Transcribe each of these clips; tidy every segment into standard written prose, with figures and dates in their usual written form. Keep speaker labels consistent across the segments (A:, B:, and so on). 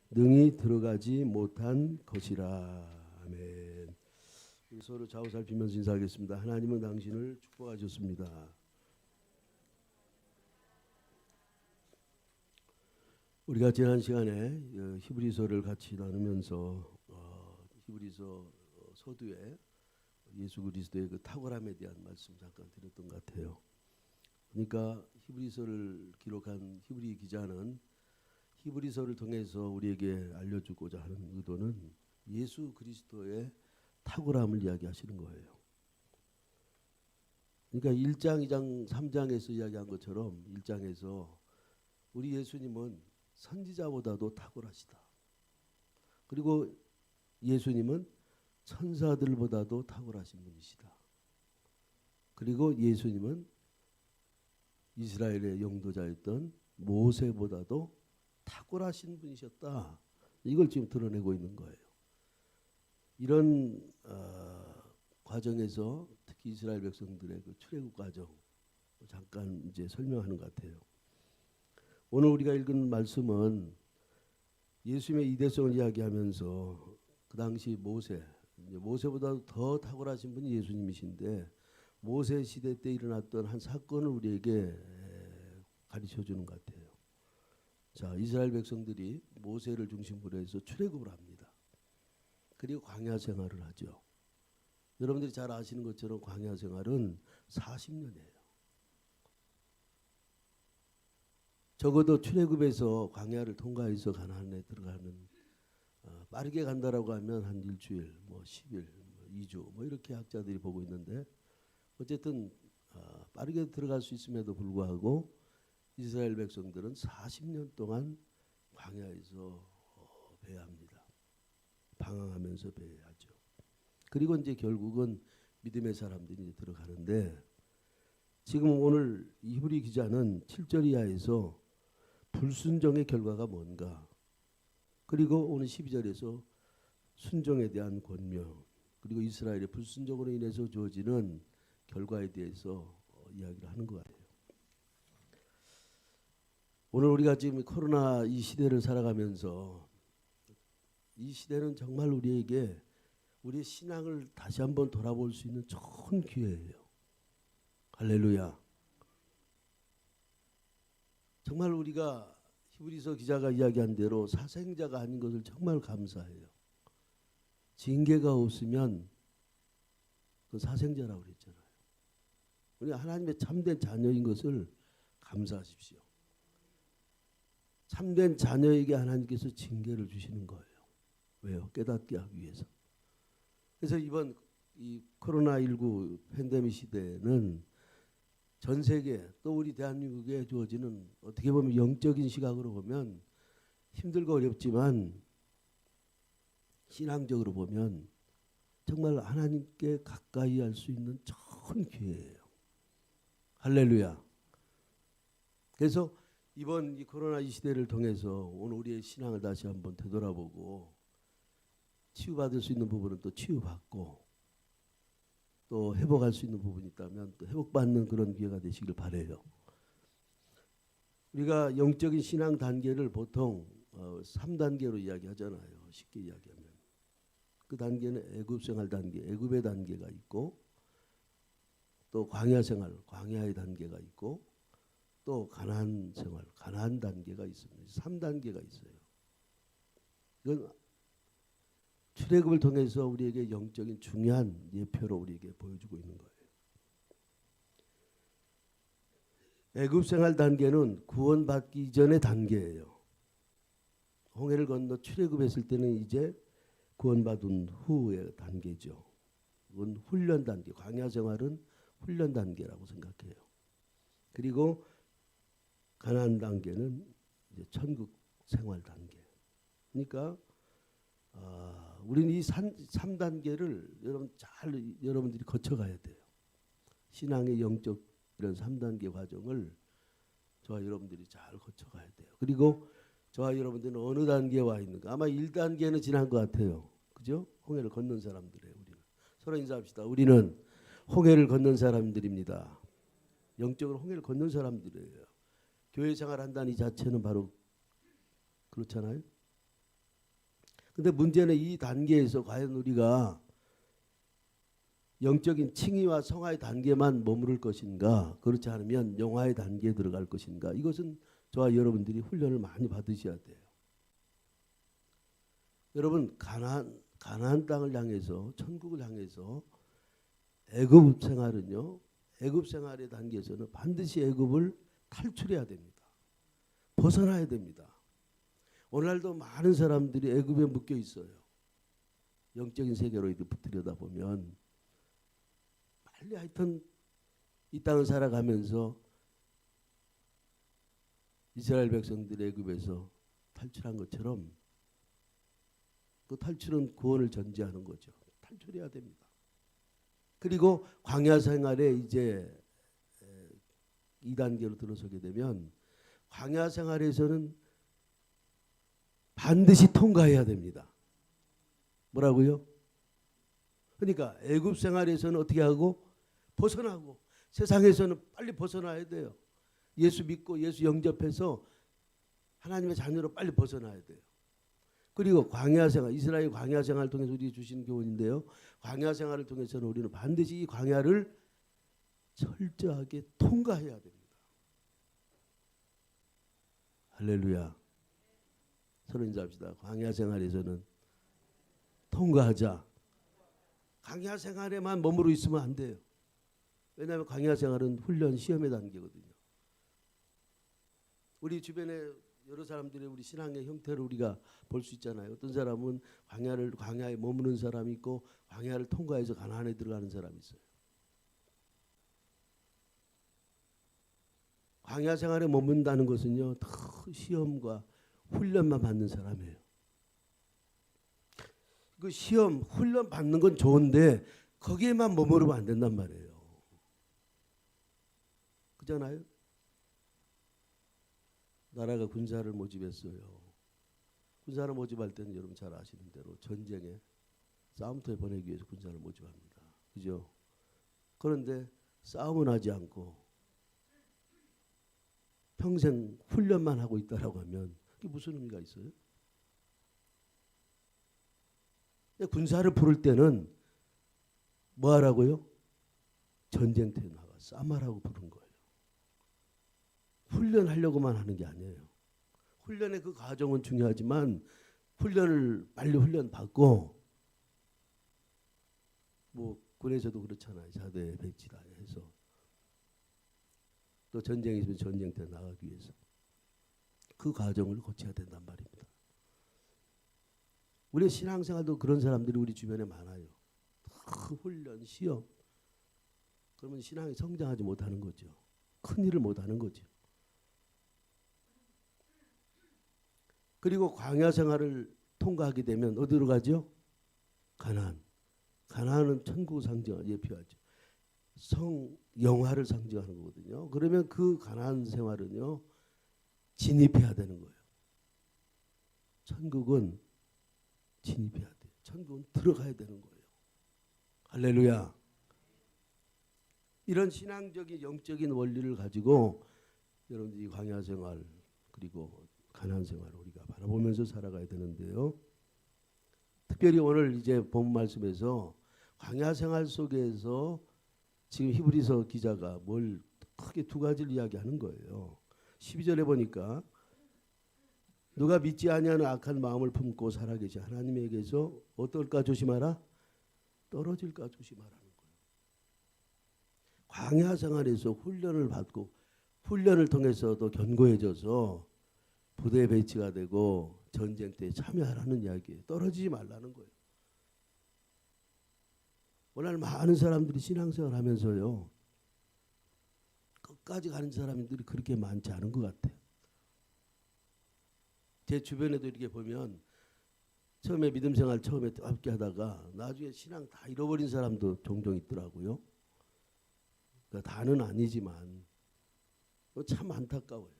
A: 능히 들어가지 못한 것이라. 아멘. 서로 좌우 살피면서 인사하겠습니다. 하나님은 당신을 축복하셨습니다. 우리가 지난 시간에 히브리서를 같이 나누면서 히브리서 서두에 예수 그리스도의 그 탁월함에 대한 말씀 잠깐 드렸던 것 같아요. 그러니까 히브리서를 기록한 히브리 기자는 히브리서를 통해서 우리에게 알려주고자 하는 의도는 예수 그리스도의 탁월함을 이야기하시는 거예요. 그러니까 1장, 2장, 3장에서 이야기한 것처럼 1장에서 우리 예수님은 선지자보다도 탁월하시다. 그리고 예수님은 천사들보다도 탁월하신 분이시다. 그리고 예수님은 이스라엘의 영도자였던 모세보다도 탁월하신 분이셨다. 이걸 지금 드러내고 있는 거예요. 이런 과정에서 특히 이스라엘 백성들의 그 출애굽 과정 잠깐 이제 설명하는 것 같아요. 오늘 우리가 읽은 말씀은 예수님의 이대성을 이야기하면서 그 당시 모세보다 더 탁월하신 분이 예수님이신데 모세 시대 때 일어났던 한 사건을 우리에게 가르쳐 주는 것 같아요. 자, 이스라엘 백성들이 모세를 중심으로 해서 출애굽을 합니다. 그리고 광야 생활을 하죠. 여러분들이 잘 아시는 것처럼 광야 생활은 40년이에요. 적어도 출애굽에서 광야를 통과해서 가나안에 들어가는 빠르게 간다라고 하면 한 일주일, 뭐 10일, 2주 뭐 이렇게 학자들이 보고 있는데 어쨌든 빠르게 들어갈 수 있음에도 불구하고 이스라엘 백성들은 40년 동안 광야에서 배회합니다. 방황하면서 배회하죠. 그리고 이제 결국은 믿음의 사람들이 이제 들어가는데 지금 오늘 히브리 기자는 7절 이하에서 불순종의 결과가 뭔가, 그리고 오늘 12절에서 순종에 대한 권명, 그리고 이스라엘의 불순종으로 인해서 주어지는 결과에 대해서 이야기를 하는 것 같아요. 오늘 우리가 지금 코로나 이 시대를 살아가면서 이 시대는 정말 우리에게 우리의 신앙을 다시 한번 돌아볼 수 있는 좋은 기회예요. 할렐루야. 정말 우리가 히브리서 기자가 이야기한 대로 사생자가 아닌 것을 정말 감사해요. 징계가 없으면 그 사생자라고 그랬잖아요. 우리가 하나님의 참된 자녀인 것을 감사하십시오. 참된 자녀에게 하나님께서 징계를 주시는 거예요. 왜요? 깨닫게 하기 위해서. 그래서 이번 이 코로나19 팬데믹 시대에는 전 세계 또 우리 대한민국에 주어지는 어떻게 보면 영적인 시각으로 보면 힘들고 어렵지만 신앙적으로 보면 정말 하나님께 가까이 할 수 있는 좋은 기회예요. 할렐루야. 그래서 이번 이 코로나 이 시대를 통해서 오늘 우리의 신앙을 다시 한번 되돌아보고 치유받을 수 있는 부분은 또 치유받고 또 회복할 수 있는 부분이 있다면 또 회복받는 그런 기회가 되시길 바라요. 우리가 영적인 신앙 단계를 보통 3단계로 이야기하잖아요. 쉽게 이야기하면. 그 단계는 애굽 생활 단계, 애굽의 단계가 있고 또 광야 생활, 광야의 단계가 있고 또 가나안 생활, 가나안 단계가 있습니다. 3단계가 있어요. 이건 출애굽을 통해서 우리에게 영적인 중요한 예표로 우리에게 보여주고 있는 거예요. 애굽 생활 단계는 구원받기 이전의 단계예요. 홍해를 건너 출애굽했을 때는 이제 구원받은 후의 단계죠. 그건 훈련 단계, 광야 생활은 훈련 단계라고 생각해요. 그리고 가나안 단계는 이제 천국 생활 단계. 그러니까 우리는 이 3단계를 여러분들이 거쳐가야 돼요. 신앙의 영적 이런 3단계 과정을 저와 여러분들이 잘 거쳐가야 돼요. 그리고 저와 여러분들은 어느 단계에 와 있는가? 아마 1단계는 지난 것 같아요. 그죠? 홍해를 건넌 사람들이에요. 우리는. 서로 인사합시다. 우리는 홍해를 건넌 사람들입니다. 영적으로 홍해를 건넌 사람들이에요. 교회 생활 한다는 이 자체는 바로 그렇잖아요. 근데 문제는 이 단계에서 과연 우리가 영적인 칭의와 성화의 단계만 머무를 것인가, 그렇지 않으면 영화의 단계에 들어갈 것인가. 이것은 저와 여러분들이 훈련을 많이 받으셔야 돼요. 여러분, 가나안 땅을 향해서, 천국을 향해서 애굽 생활은요, 애굽 생활의 단계에서는 반드시 애굽을 탈출해야 됩니다. 벗어나야 됩니다. 오늘날도 많은 사람들이 애굽에 묶여 있어요. 영적인 세계로 들여다보면 빨리 하여튼 이 땅을 살아가면서 이스라엘 백성들이 애굽에서 탈출한 것처럼 그 탈출은 구원을 전제하는 거죠. 탈출해야 됩니다. 그리고 광야 생활에 이제 2단계로 들어서게 되면 광야 생활에서는 반드시 통과해야 됩니다. 뭐라고요? 그러니까 애굽 생활에서는 어떻게 하고 벗어나고, 세상에서는 빨리 벗어나야 돼요. 예수 믿고 예수 영접해서 하나님의 자녀로 빨리 벗어나야 돼요. 그리고 광야 생활, 이스라엘 광야 생활을 통해서 우리 주신 교훈인데요. 광야 생활을 통해서는 우리는 반드시 이 광야를 철저하게 통과해야 됩니다. 할렐루야. 서로 인사합시다. 광야 생활에서는 통과하자. 광야 생활에만 머무르 있으면 안 돼요. 왜냐하면 광야 생활은 훈련, 시험의 단계거든요. 우리 주변에 여러 사람들의 우리 신앙의 형태를 우리가 볼 수 있잖아요. 어떤 사람은 광야에 머무는 사람이 있고, 광야를 통과해서 가나안에 들어가는 사람이 있어요. 광야 생활에 머문다는 것은요, 시험과 훈련만 받는 사람이에요. 그 시험, 훈련 받는 건 좋은데 거기에만 머무르면 안 된단 말이에요. 그잖아요. 나라가 군사를 모집했어요. 군사를 모집할 때는 여러분 잘 아시는 대로 전쟁에 싸움터에 보내기 위해서 군사를 모집합니다. 그죠? 그런데 싸움은 하지 않고 평생 훈련만 하고 있다라고 하면 그게 무슨 의미가 있어요? 군사를 부를 때는 뭐 하라고요? 전쟁터에 나가 싸움하라고 부른 거예요. 훈련하려고만 하는 게 아니에요. 훈련의 그 과정은 중요하지만 훈련을 빨리 훈련 받고, 뭐 군에서도 그렇잖아요. 자대 배치다 해서 또 전쟁이 있으면 전쟁터에 나가기 위해서 그 과정을 거쳐야 된단 말입니다. 우리 신앙생활도 그런 사람들이 우리 주변에 많아요. 훈련, 시험. 그러면 신앙이 성장하지 못하는 거죠. 큰 일을 못하는 거죠. 그리고 광야 생활을 통과하게 되면 어디로 가죠? 가나안. 가나안은 천국 상징을 예표하죠. 영화를 상징하는 거거든요. 그러면 그 가나안 생활은요, 진입해야 되는 거예요. 천국은 진입해야 돼요. 천국은 들어가야 되는 거예요. 할렐루야. 이런 신앙적인 영적인 원리를 가지고 여러분들이 광야 생활 그리고 가나안 생활을 우리가 바라보면서 살아가야 되는데요. 특별히 오늘 이제 본 말씀에서 광야 생활 속에서 지금 히브리서 기자가 뭘 크게 두 가지를 이야기하는 거예요. 12절에 보니까 누가 믿지 아니하는 악한 마음을 품고 살아계시 하나님에게서 어떨까 조심하라? 떨어질까 조심하라는 거예요. 광야 생활에서 훈련을 받고 훈련을 통해서도 견고해져서 부대에 배치가 되고 전쟁터에 참여하라는 이야기예요. 떨어지지 말라는 거예요. 오늘 많은 사람들이 신앙생활 하면서요, 끝까지 가는 사람들이 그렇게 많지 않은 것 같아요. 제 주변에도 이렇게 보면 처음에 믿음 생활 처음에 함께 하다가 나중에 신앙 다 잃어버린 사람도 종종 있더라고요. 그러니까 다는 아니지만 참 안타까워요.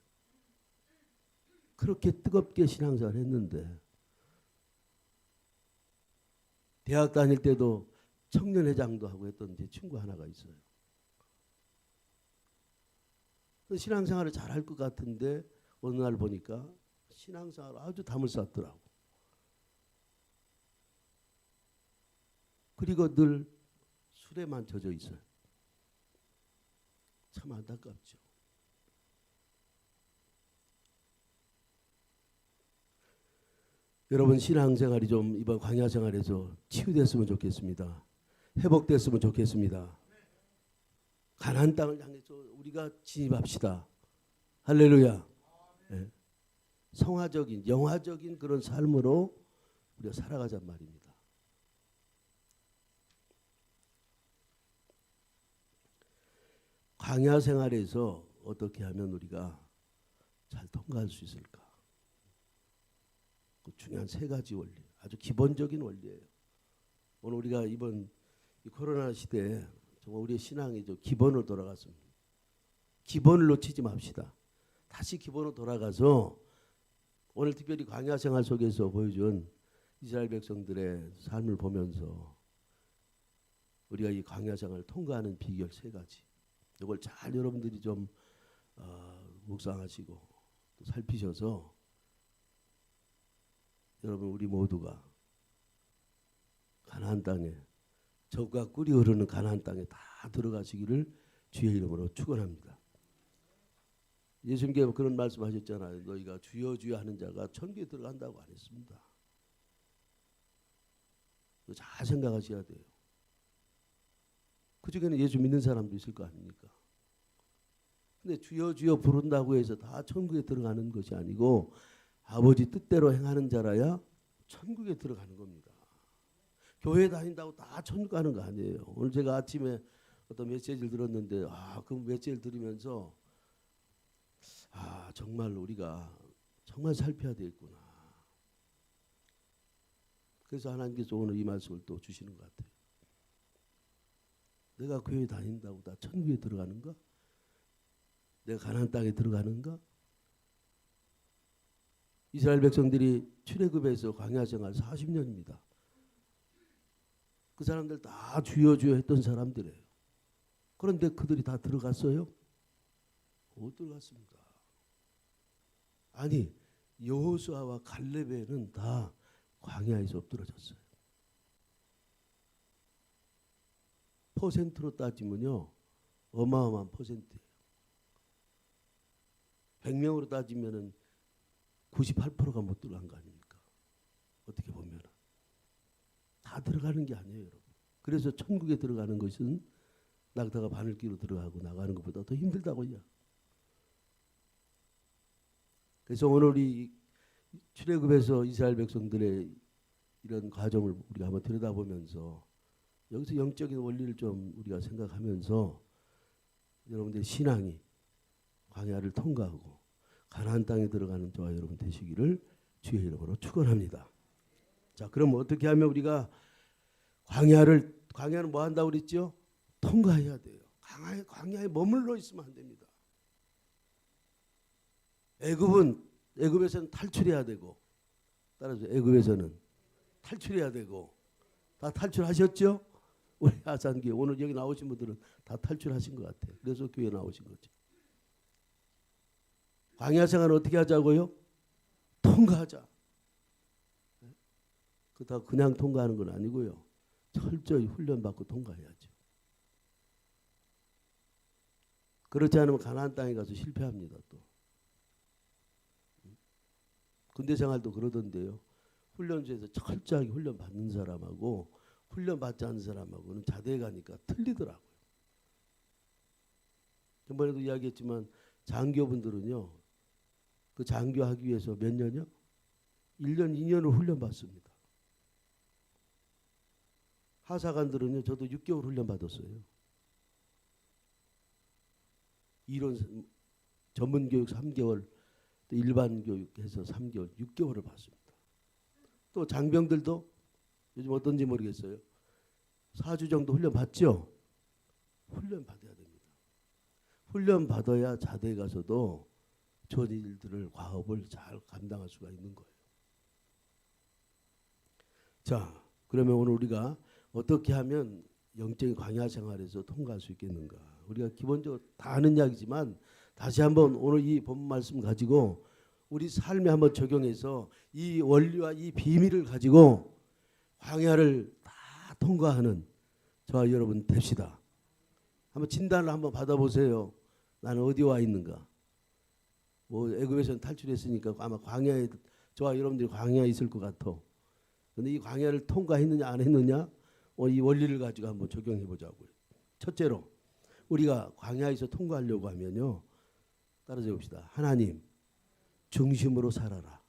A: 그렇게 뜨겁게 신앙생활 했는데 대학 다닐 때도 청년회장도 하고 했던 제 친구 하나가 있어요. 신앙생활을 잘할 것 같은데 어느 날 보니까 신앙생활 아주 담을 쌌더라고. 그리고 늘 술에만 젖어 있어요. 참 안타깝죠. 여러분 신앙생활이 좀 이번 광야생활에서 치유됐으면 좋겠습니다. 회복됐으면 좋겠습니다. 가나안 땅을 향해서 우리가 진입합시다. 할렐루야. 네. 성화적인 영화적인 그런 삶으로 우리가 살아가잔 말입니다. 광야 생활에서 어떻게 하면 우리가 잘 통과할 수 있을까? 그 중요한 세 가지 원리, 아주 기본적인 원리예요. 오늘 우리가 이번 이 코로나 시대에 정말 우리의 신앙이 좀 기본으로 돌아갔습니다. 기본을 놓치지 맙시다. 다시 기본으로 돌아가서 오늘 특별히 광야 생활 속에서 보여준 이스라엘 백성들의 삶을 보면서 우리가 이 광야 생활을 통과하는 비결 세 가지. 이걸 잘 여러분들이 좀 묵상하시고 또 살피셔서 여러분 우리 모두가 가나안 땅에 젖과 꿀이 흐르는 가나안 땅에 다 들어가시기를 주의 이름으로 축원합니다. 예수님께서 그런 말씀하셨잖아요. 너희가 주여 주여 하는 자가 천국에 들어간다고 안 했습니다. 잘 생각하셔야 돼요. 그중에는 예수 믿는 사람도 있을 거 아닙니까? 근데 주여 주여 부른다고 해서 다 천국에 들어가는 것이 아니고 아버지 뜻대로 행하는 자라야 천국에 들어가는 겁니다. 교회 다닌다고 다 천국 가는 거 아니에요. 오늘 제가 아침에 어떤 메시지를 들었는데 그 메시지를 들으면서 정말 우리가 정말 살펴야 되겠구나. 그래서 하나님께서 오늘 이 말씀을 또 주시는 것 같아요. 내가 교회 다닌다고 다 천국에 들어가는가? 내가 가나안 땅에 들어가는가? 이스라엘 백성들이 출애굽에서 광야 생활 40년입니다. 그 사람들 다 주여 주여 했던 사람들이에요. 그런데 그들이 다 들어갔어요? 못 들어갔습니다. 아니 여호수아와 갈렙에는 다 광야에서 엎드러졌어요. 퍼센트로 따지면요 어마어마한 퍼센트예요. 100명으로 따지면은 98%가 못 들어간 거 아닙니까? 어떻게 보면 다 들어가는 게 아니에요, 여러분. 그래서 천국에 들어가는 것은 낙타가 바늘기로 들어가고 나가는 것보다 더 힘들다고요. 그래서 오늘 이 출애굽에서 이스라엘 백성들의 이런 과정을 우리가 한번 들여다보면서 여기서 영적인 원리를 좀 우리가 생각하면서 여러분들의 신앙이 광야를 통과하고 가나안 땅에 들어가는 저와 여러분 되시기를 주의 이름으로 축원합니다. 자, 그럼 어떻게 하면 우리가 광야는 뭐 한다고 그랬죠? 통과해야 돼요. 광야에 머물러 있으면 안 됩니다. 애굽에서는 탈출해야 되고, 따라서 애굽에서는 탈출해야 되고, 다 탈출하셨죠? 우리 아산교회 오늘 여기 나오신 분들은 다 탈출하신 것 같아요. 그래서 교회 나오신 거죠. 광야 생활은 어떻게 하자고요? 통과하자. 그렇다고 그냥 통과하는 건 아니고요. 철저히 훈련받고 통과해야죠. 그렇지 않으면 가나안 땅에 가서 실패합니다. 또 군대 생활도 그러던데요. 훈련소에서 철저하게 훈련받는 사람하고 훈련받지 않은 사람하고는 자대에 가니까 틀리더라고요. 전번에도 이야기했지만 장교분들은요. 그 장교하기 위해서 몇 년이요? 1년, 2년을 훈련받습니다. 하사관들은요. 저도 6개월 훈련받았어요. 이론 전문교육 3개월, 또 일반 교육해서 3개월, 6개월을 받습니다. 또 장병들도 요즘 어떤지 모르겠어요. 4주 정도 훈련 받죠? 훈련 받아야 됩니다. 훈련 받아야 자대에 가서도 좋은 일들을 과업을 잘 감당할 수가 있는 거예요. 자, 그러면 오늘 우리가 어떻게 하면 영적인 광야 생활에서 통과할 수 있겠는가? 우리가 기본적으로 다 아는 이야기지만 다시 한번 오늘 이 본문 말씀 가지고 우리 삶에 한번 적용해서 이 원리와 이 비밀을 가지고 광야를 다 통과하는 저와 여러분 됩시다. 한번 진단을 한번 받아보세요. 나는 어디 와 있는가. 뭐 애굽에서는 탈출했으니까 아마 광야에 저와 여러분들이 광야에 있을 것 같아. 근데 이 광야를 통과했느냐 안 했느냐 이 원리를 가지고 한번 적용해 보자고요. 첫째로 우리가 광야에서 통과하려고 하면요. 따라서 봅시다. 하나님 중심으로 살아라.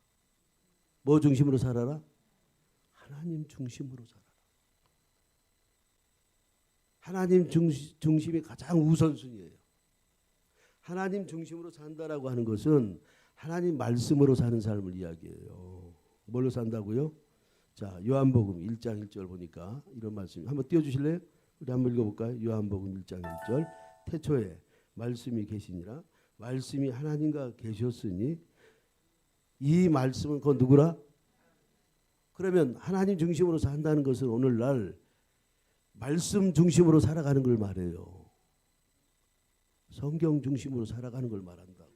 A: 뭐 중심으로 살아라? 하나님 중심으로 살아라. 하나님 중심이 가장 우선순위예요. 하나님 중심으로 산다라고 하는 것은 하나님 말씀으로 사는 삶을 이야기해요. 뭘로 산다고요? 자, 요한복음 1장 1절 보니까 이런 말씀이 한번 띄워주실래요? 우리 한번 읽어볼까요? 요한복음 1장 1절 태초에 말씀이 계시니라 말씀이 하나님과 계셨으니 이 말씀은 그 누구라? 그러면 하나님 중심으로 산다는 것은 오늘날 말씀 중심으로 살아가는 걸 말해요. 성경 중심으로 살아가는 걸 말한다고.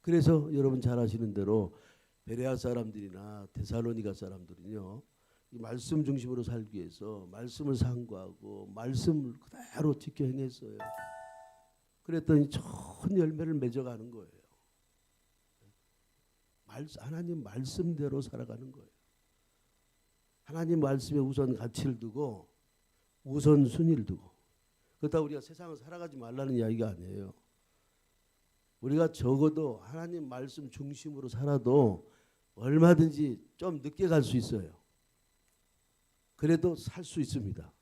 A: 그래서 여러분 잘 아시는 대로 베레아 사람들이나 데살로니가 사람들은요. 이 말씀 중심으로 살기 위해서 말씀을 상고하고 말씀을 그대로 지켜 행했어요. 그랬더니 좋은 열매를 맺어가는 거예요. 하나님 말씀대로 살아가는 거예요. 하나님 말씀에 우선 가치를 두고 우선 순위를 두고 그렇다고 우리가 세상을 살아가지 말라는 이야기가 아니에요. 우리가 적어도 하나님 말씀 중심으로 살아도 얼마든지 좀 늦게 갈 수 있어요. 그래도 살 수 있습니다.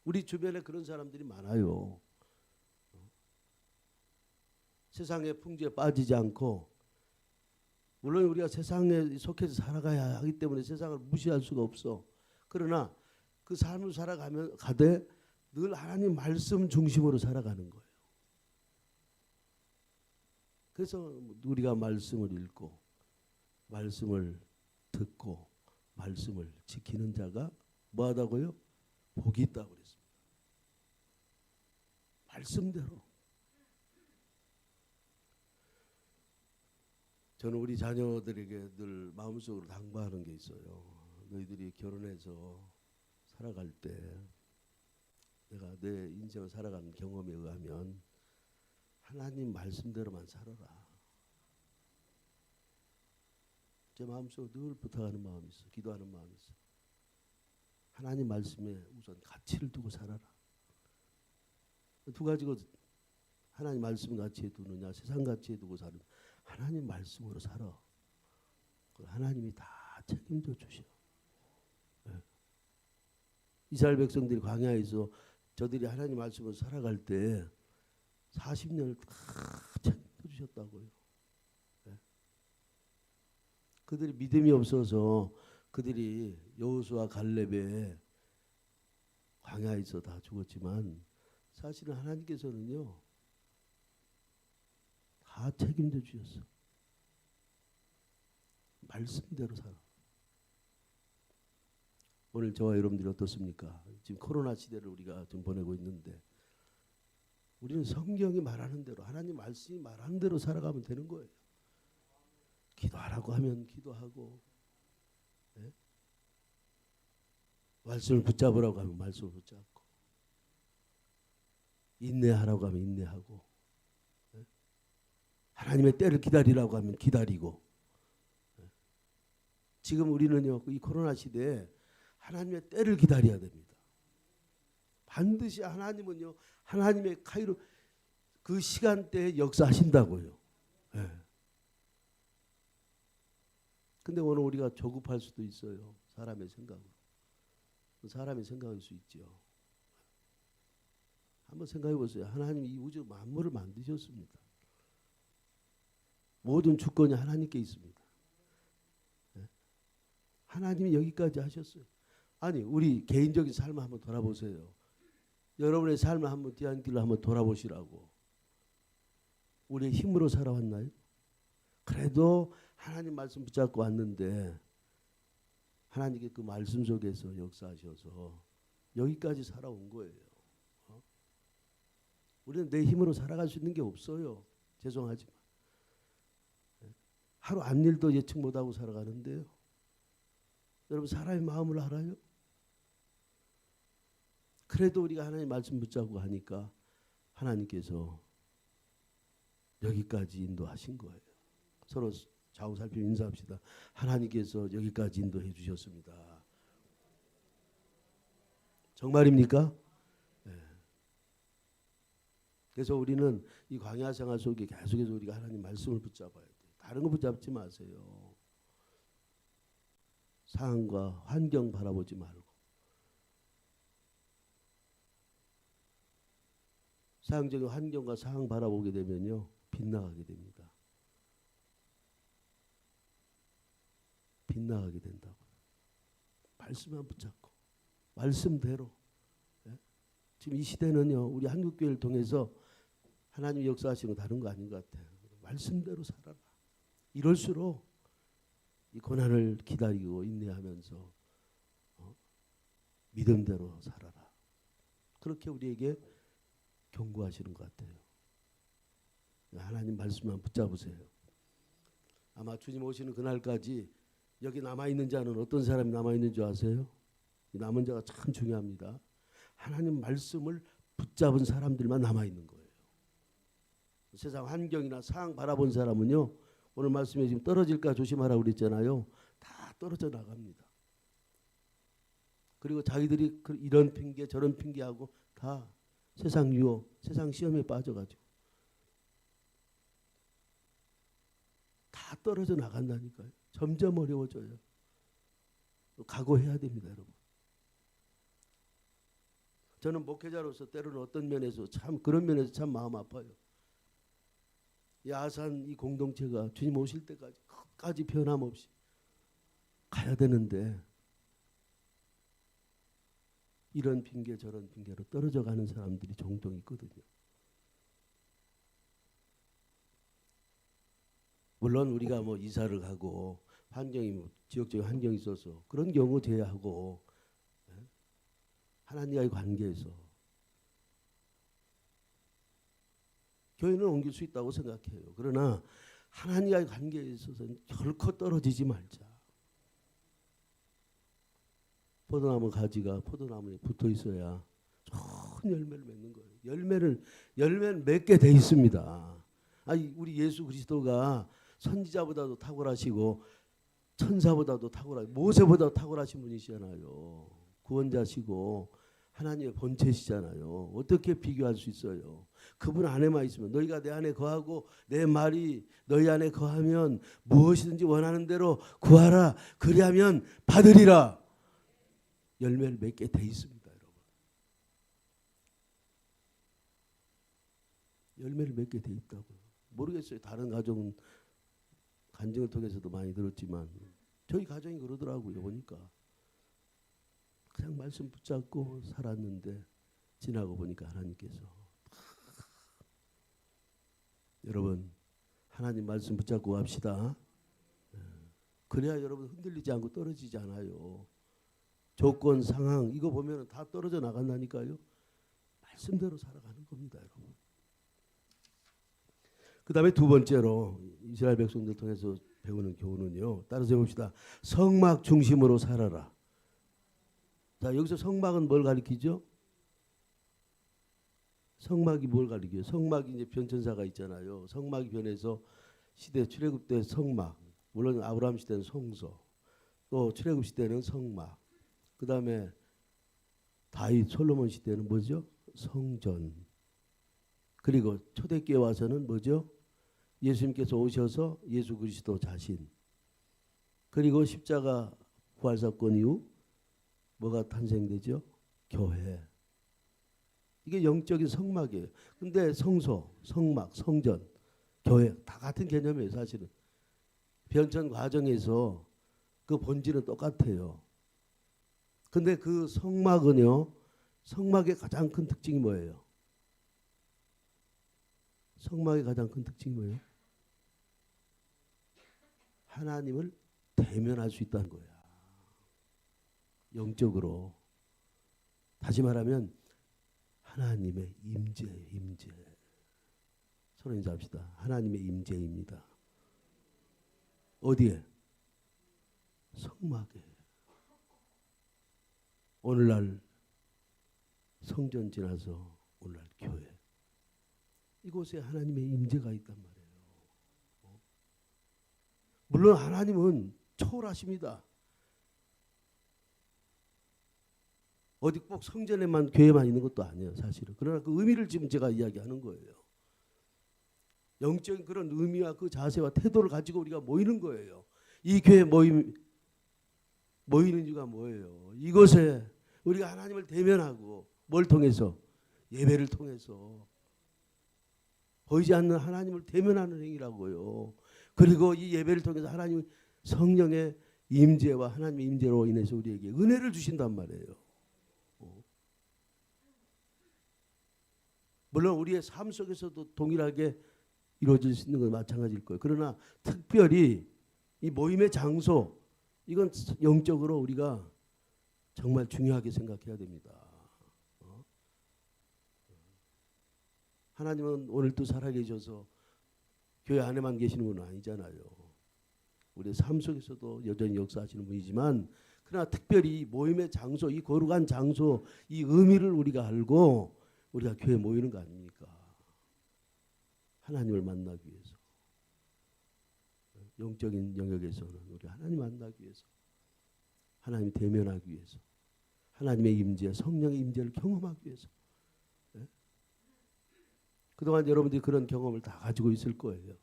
A: 우리 주변에 그런 사람들이 많아요. 세상의 풍조에 빠지지 않고 물론 우리가 세상에 속해서 살아가야 하기 때문에 세상을 무시할 수가 없어. 그러나 그 삶을 살아가면 가되 늘 하나님 말씀 중심으로 살아가는 거예요. 그래서 우리가 말씀을 읽고 말씀을 듣고 말씀을 지키는 자가 뭐하다고요? 복이 있다고 그랬습니다. 말씀대로. 저는 우리 자녀들에게 늘 마음속으로 당부하는 게 있어요. 너희들이 결혼해서 살아갈 때 내가 내 인생을 살아가는 경험에 의하면 하나님 말씀대로만 살아라. 제 마음속으로 늘 부탁하는 마음이 있어. 기도하는 마음이 있어. 하나님 말씀에 우선 가치를 두고 살아라. 두 가지거든. 하나님 말씀 가치에 두느냐 세상 가치에 두고 사는 하나님 말씀으로 살아. 하나님이 다 책임져 주셔. 네. 이스라엘 백성들이 광야에서 저들이 하나님 말씀으로 살아갈 때 40년을 다 책임져 주셨다고요. 네. 그들이 믿음이 없어서 그들이 여호수아 갈렙에 광야에서 다 죽었지만 사실은 하나님께서는요. 다 책임져 주셨어. 말씀대로 살아. 오늘 저와 여러분들이 어떻습니까? 지금 코로나 시대를 우리가 지금 보내고 있는데 우리는 성경이 말하는 대로 하나님 말씀이 말하는 대로 살아가면 되는 거예요. 기도하라고 하면 기도하고 네? 말씀을 붙잡으라고 하면 말씀을 붙잡고 인내하라고 하면 인내하고 하나님의 때를 기다리라고 하면 기다리고 지금 우리는요 이 코로나 시대에 하나님의 때를 기다려야 됩니다. 반드시 하나님은요 하나님의 카이로 그 시간대에 역사하신다고요. 네. 근데 오늘 우리가 조급할 수도 있어요. 사람의 생각으로. 사람의 생각일 수 있죠. 한번 생각해 보세요. 하나님이 이 우주 만물을 만드셨습니다. 모든 주권이 하나님께 있습니다. 네? 하나님이 여기까지 하셨어요. 아니 우리 개인적인 삶을 한번 돌아보세요. 여러분의 삶을 한번 뒤안길로 한번 돌아보시라고. 우리의 힘으로 살아왔나요? 그래도 하나님 말씀 붙잡고 왔는데 하나님께 그 말씀 속에서 역사하셔서 여기까지 살아온 거예요. 우리는 내 힘으로 살아갈 수 있는 게 없어요. 죄송하지만. 하루 앞일도 예측 못하고 살아가는데요. 여러분 사람의 마음을 알아요? 그래도 우리가 하나님 말씀 붙잡고 하니까 하나님께서 여기까지 인도하신 거예요. 서로 좌우 살피며 인사합시다. 하나님께서 여기까지 인도해 주셨습니다. 정말입니까? 네. 그래서 우리는 이 광야 생활 속에 계속해서 우리가 하나님 말씀을 붙잡아야 돼요. 다른 거 붙잡지 마세요. 상황과 환경 바라보지 말고. 세상적인 환경과 상황 바라보게 되면요, 빗나가게 됩니다. 빗나가게 된다고요. 말씀만 붙잡고 말씀대로. 예? 지금 이 시대는요, 우리 한국교회를 통해서 하나님 역사하시는 거 다른 거 아닌 것 같아요. 말씀대로 살아라. 이럴수록 이 고난을 기다리고 인내하면서 믿음대로 살아라. 그렇게 우리에게 경고하시는 것 같아요. 하나님 말씀만 붙잡으세요. 아마 주님 오시는 그날까지 여기 남아있는 자는 어떤 사람이 남아있는 줄 아세요? 이 남은 자가 참 중요합니다. 하나님 말씀을 붙잡은 사람들만 남아있는 거예요. 세상 환경이나 상황 바라본 사람은요, 오늘 말씀에 지금 떨어질까 조심하라고 그랬잖아요. 다 떨어져 나갑니다. 그리고 자기들이 이런 핑계 저런 핑계하고 다 세상 유혹, 세상 시험에 빠져가지고 다 떨어져 나간다니까요. 점점 어려워져요. 각오해야 됩니다, 여러분. 저는 목회자로서 때로는 어떤 면에서 참 그런 면에서 참 마음 아파요. 이 아산 이 공동체가 주님 오실 때까지 끝까지 변함없이 가야 되는데 이런 핑계 저런 핑계로 떨어져 가는 사람들이 종종 있거든요. 물론 우리가 뭐 이사를 가고 환경이 뭐 지역적인 환경이 있어서 그런 경우 제외하고 하나님과의 관계에서 교회는 옮길 수 있다고 생각해요. 그러나 하나님과의 관계에 있어서는 결코 떨어지지 말자. 포도나무 가지가 포도나무에 붙어 있어야 좋은 열매를 맺는 거예요. 열매는 맺게 돼 있습니다. 아니, 우리 예수 그리스도가 선지자보다도 탁월하시고 천사보다도 탁월하시고 모세보다도 탁월하신 분이시잖아요. 구원자시고 하나님의 본체시잖아요. 어떻게 비교할 수 있어요? 그분 안에만 있으면, 너희가 내 안에 거하고 내 말이 너희 안에 거하면 무엇이든지 원하는 대로 구하라. 그리하면 받으리라. 열매를 맺게 돼 있습니다, 여러분. 열매를 맺게 돼 있다고요. 모르겠어요. 다른 가정은 간증을 통해서도 많이 들었지만 저희 가정이 그러더라고요. 보니까 그냥 말씀 붙잡고 살았는데 지나고 보니까 하나님께서 여러분 하나님 말씀 붙잡고 합시다. 그래야 여러분 흔들리지 않고 떨어지지 않아요. 조건 상황 이거 보면 다 떨어져 나간다니까요. 말씀대로 살아가는 겁니다, 여러분. 그 다음에 두 번째로 이스라엘 백성들 통해서 배우는 교훈은요. 따라서 해봅시다. 성막 중심으로 살아라. 자, 여기서 성막은 뭘 가리키죠? 성막이 뭘 가리켜요? 성막이 이제 변천사가 있잖아요. 성막이 변해서 시대 출애굽 때 성막, 물론 아브라함 시대는 성소, 또 출애굽 시대는 성막, 그 다음에 다윗 솔로몬 시대는 뭐죠? 성전. 그리고 초대교회 와서는 뭐죠? 예수님께서 오셔서 예수 그리스도 자신. 그리고 십자가 부활사건 이후 뭐가 탄생되죠? 교회. 이게 영적인 성막이에요. 근데 성소, 성막, 성전, 교회 다 같은 개념이에요, 사실은. 변천 과정에서 그 본질은 똑같아요. 근데 그 성막은요, 성막의 가장 큰 특징이 뭐예요? 성막의 가장 큰 특징이 뭐예요? 하나님을 대면할 수 있다는 거야. 영적으로. 다시 말하면 하나님의 임재예요, 임재. 서로 인사합시다. 하나님의 임재입니다. 어디에? 성막에. 오늘날 성전 지나서 오늘날 교회 이곳에 하나님의 임재가 있단 말이에요. 물론 하나님은 초월하십니다. 어디 꼭 성전에만 교회만 있는 것도 아니에요, 사실은. 그러나 그 의미를 지금 제가 이야기하는 거예요. 영적인 그런 의미와 그 자세와 태도를 가지고 우리가 모이는 거예요. 이 교회 모이는 이유가 뭐예요? 이곳에 우리가 하나님을 대면하고 뭘 통해서? 예배를 통해서 보이지 않는 하나님을 대면하는 행위라고요. 그리고 이 예배를 통해서 하나님 성령의 임재와 하나님의 임재로 인해서 우리에게 은혜를 주신단 말이에요. 물론 우리의 삶 속에서도 동일하게 이루어질 수 있는 건 마찬가지일 거예요. 그러나 특별히 이 모임의 장소 이건 영적으로 우리가 정말 중요하게 생각해야 됩니다. 하나님은 오늘도 살아계셔서 교회 안에만 계시는 분은 아니잖아요. 우리의 삶 속에서도 여전히 역사하시는 분이지만 그러나 특별히 모임의 장소, 이 거룩한 장소, 이 의미를 우리가 알고 우리가 교회에 모이는 거 아닙니까? 하나님을 만나기 위해서. 영적인 영역에서는 우리 하나님 만나기 위해서. 하나님 대면하기 위해서. 하나님의 임재, 성령의 임재를 경험하기 위해서. 네? 그동안 여러분들이 그런 경험을 다 가지고 있을 거예요.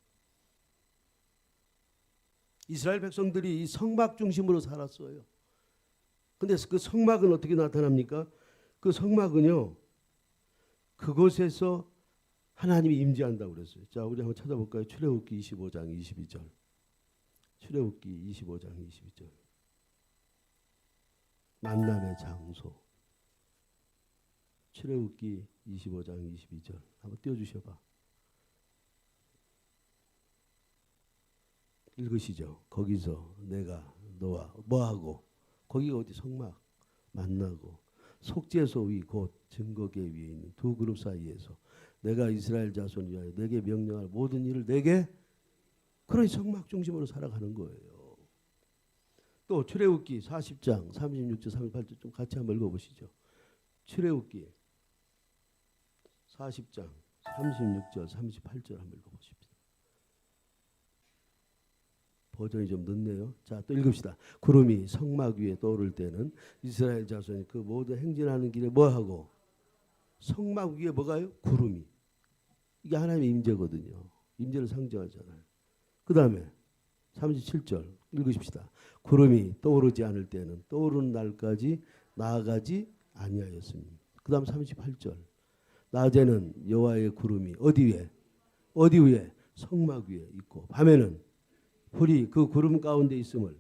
A: 이스라엘 백성들이 이 성막 중심으로 살았어요. 근데 그 성막은 어떻게 나타납니까? 그 성막은요. 그곳에서 하나님이 임재한다고 그랬어요. 자, 우리 한번 찾아볼까요? 출애굽기 25장 22절. 출애굽기 25장 22절. 만남의 장소. 출애굽기 25장 22절. 한번 띄워주셔봐. 읽으시죠. 거기서 내가 너와 뭐하고 거기가 어디 성막 만나고 속죄소 위 곧 증거계 위에 있는 두 그룹 사이에서 내가 이스라엘 자손 위하여 내게 명령할 모든 일을 내게 그런 성막 중심으로 살아가는 거예요. 또 출애굽기 40장 36절 38절 좀 같이 한번 읽어보시죠. 출애굽기 40장 36절 38절 한번 읽어보십시오. 버전이 좀 늦네요. 자, 또 읽읍시다. 구름이 성막 위에 떠오를 때는 이스라엘 자손이 그 모든 행진하는 길에 뭐하고? 성막 위에 뭐가요? 구름이. 이게 하나님의 임재거든요. 임재를 상징하잖아요. 그 다음에 37절 읽으십시다. 구름이 떠오르지 않을 때는 떠오르는 날까지 나아가지 아니하였습니다. 그 다음 38절 낮에는 여호와의 구름이 어디 위에? 어디 위에? 성막 위에 있고 밤에는 불이 그 구름 가운데 있음을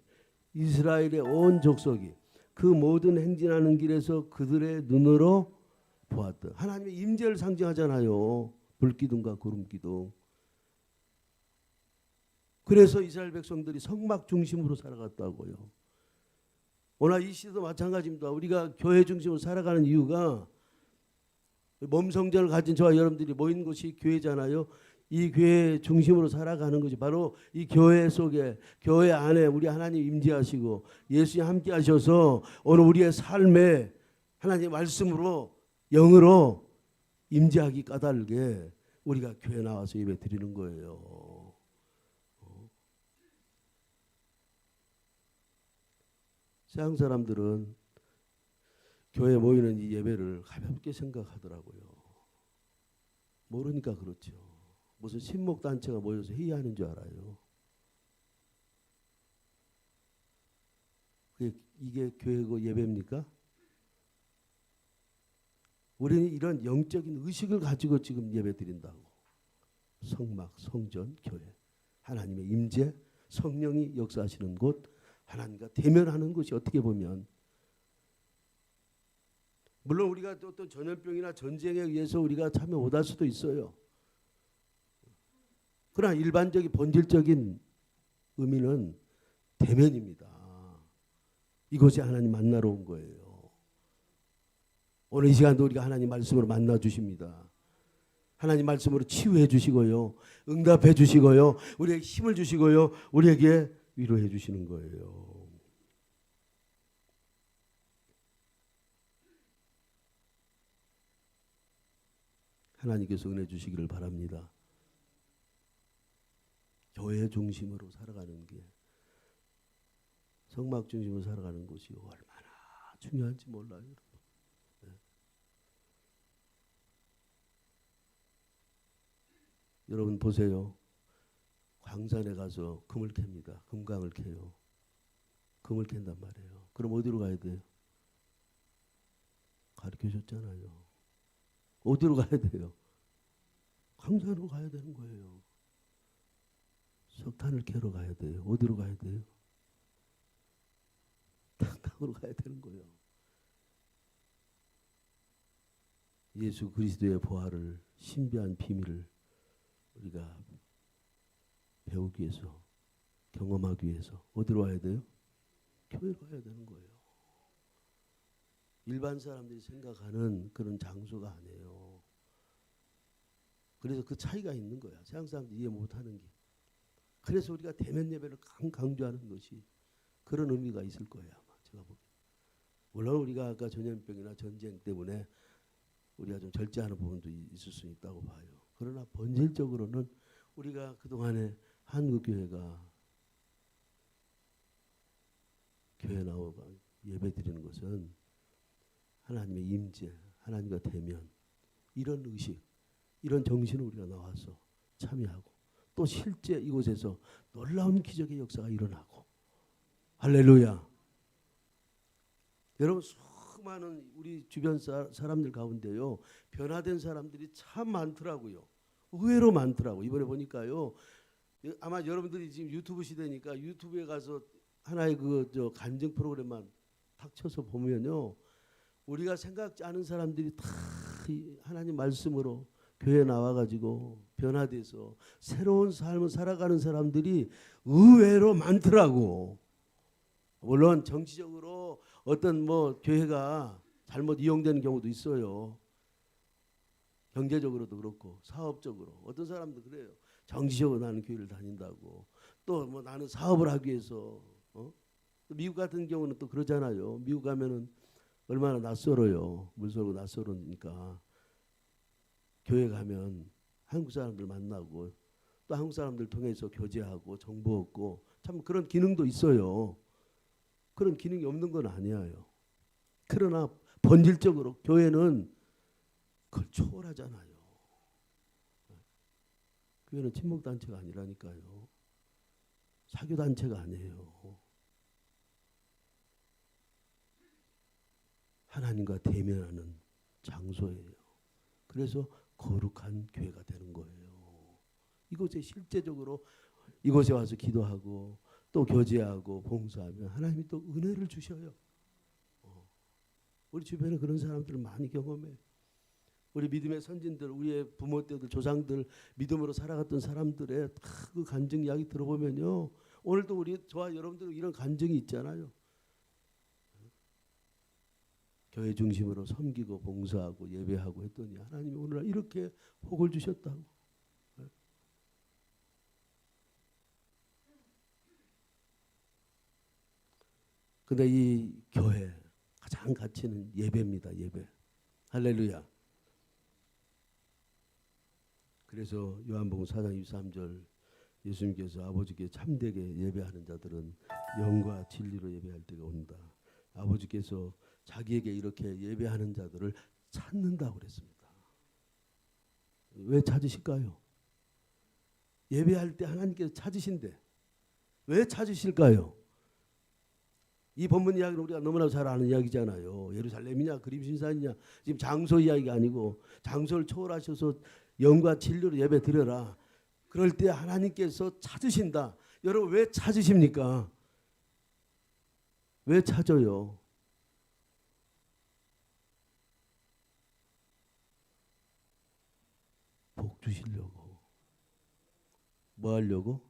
A: 이스라엘의 온 족속이 그 모든 행진하는 길에서 그들의 눈으로 보았다. 하나님의 임재를 상징하잖아요. 불기둥과 구름기둥. 그래서 이스라엘 백성들이 성막 중심으로 살아갔다고요. 오늘 이 시대도 마찬가지입니다. 우리가 교회 중심으로 살아가는 이유가 몸성전을 가진 저와 여러분들이 모인 곳이 교회잖아요. 이 교회 중심으로 살아가는 것이 바로 이 교회 속에 교회 안에 우리 하나님 임재하시고 예수님 함께 하셔서 오늘 우리의 삶에 하나님의 말씀으로 영으로 임재하기 까닭에 우리가 교회 나와서 예배 드리는 거예요. 세상 사람들은 교회에 모이는 이 예배를 가볍게 생각하더라고요. 모르니까 그렇죠. 무슨 신목단체가 모여서 회의하는 줄 알아요. 이게 교회고 예배입니까? 우리는 이런 영적인 의식을 가지고 지금 예배 드린다고. 성막, 성전, 교회. 하나님의 임재, 성령이 역사하시는 곳, 하나님과 대면하는 것이 어떻게 보면 물론 우리가 또 어떤 전염병이나 전쟁에 의해서 우리가 참여 못할 수도 있어요. 그러나 일반적인 본질적인 의미는 대면입니다. 이곳에 하나님 만나러 온 거예요. 오늘 이 시간도 우리가 하나님 말씀으로 만나 주십니다. 하나님 말씀으로 치유해 주시고요. 응답해 주시고요. 우리에게 힘을 주시고요. 우리에게 위로해 주시는 거예요. 하나님께서 은혜 주시기를 바랍니다. 교회 중심으로 살아가는 게, 성막 중심으로 살아가는 것이 얼마나 중요한지 몰라요. 네. 여러분 보세요. 광산에 가서 금을 캡니다. 금광을 캐요. 금을 캔단 말이에요. 그럼 어디로 가야 돼요? 가르쳐줬잖아요. 어디로 가야 돼요? 광산으로 가야 되는 거예요. 석탄을 캐러 가야 돼요. 어디로 가야 돼요? 땅으로 가야 되는 거예요. 예수 그리스도의 부활을, 신비한 비밀을 우리가 배우기 위해서, 경험하기 위해서 어디로 와야 돼요? 교회로 가야 되는 거예요. 일반 사람들이 생각하는 그런 장소가 아니에요. 그래서 그 차이가 있는 거야. 세상 사람들이 이해 못하는 게. 그래서 우리가 대면 예배를 강조하는 것이 그런 의미가 있을 거예요. 아마 제가 보기에. 물론 우리가 아까 전염병이나 전쟁 때문에 우리가 좀 절제하는 부분도 있을 수 있다고 봐요. 그러나 본질적으로는 우리가 그동안에 한국교회가 교회 나오고 예배 드리는 것은 하나님의 임재, 하나님과 대면, 이런 의식, 이런 정신으로 우리가 나와서 참여하고, 또 실제 이곳에서 놀라운 기적의 역사가 일어나고, 할렐루야. 여러분, 수많은 우리 주변 사람들 가운데요, 변화된 사람들이 참 많더라고요. 의외로 많더라고요. 이번에 보니까요, 아마 여러분들이 지금 유튜브 시대니까 유튜브에 가서 하나의 그 간증 프로그램만 탁 쳐서 보면요, 우리가 생각지 않은 사람들이 다 하나님 말씀으로 교회 나와가지고 변화돼서 새로운 삶을 살아가는 사람들이 의외로 많더라고. 물론 정치적으로 어떤 뭐 교회가 잘못 이용되는 경우도 있어요. 경제적으로도 그렇고 사업적으로 어떤 사람도 그래요. 정치적으로 나는 교회를 다닌다고, 또 뭐 나는 사업을 하기 위해서. 미국 같은 경우는 또 그러잖아요. 미국 가면은 얼마나 낯설어요. 물설고 낯설으니까 교회 가면 한국 사람들 만나고, 또 한국 사람들 통해서 교제하고 정보 얻고, 참 그런 기능도 있어요. 그런 기능이 없는 건 아니에요. 그러나 본질적으로 교회는 그걸 초월하잖아요. 교회는 친목단체가 아니라니까요. 사교단체가 아니에요. 하나님과 대면하는 장소예요. 그래서 거룩한 교회가 되는 거예요. 이곳에 실제적으로 이곳에 와서 기도하고 또 교제하고 봉사하면 하나님이 또 은혜를 주셔요. 우리 주변에 그런 사람들을 많이 경험해요. 우리 믿음의 선진들, 우리의 부모 때들, 조상들 믿음으로 살아갔던 사람들의 그 간증 이야기 들어보면요, 오늘도 우리 저와 여러분들 이런 간증이 있잖아요. 교회 중심으로 섬기고 봉사하고 예배하고 했더니 하나님이 오늘날 이렇게 복을 주셨다고. 근데 이 교회 가장 가치는 예배입니다. 예배. 할렐루야. 그래서 요한복음 4장 23절 예수님께서 아버지께 참되게 예배하는 자들은 영과 진리로 예배할 때가 온다. 아버지께서 자기에게 이렇게 예배하는 자들을 찾는다고 그랬습니다. 왜 찾으실까요? 예배할 때 하나님께서 찾으신대. 왜 찾으실까요? 이 본문 이야기는 우리가 너무나 잘 아는 이야기잖아요. 예루살렘이냐 그림신산이냐, 지금 장소 이야기가 아니고 장소를 초월하셔서 영과 진리로 예배 드려라. 그럴 때 하나님께서 찾으신다. 여러분 왜 찾으십니까? 왜 찾아요? 복 주시려고. 뭐 하려고?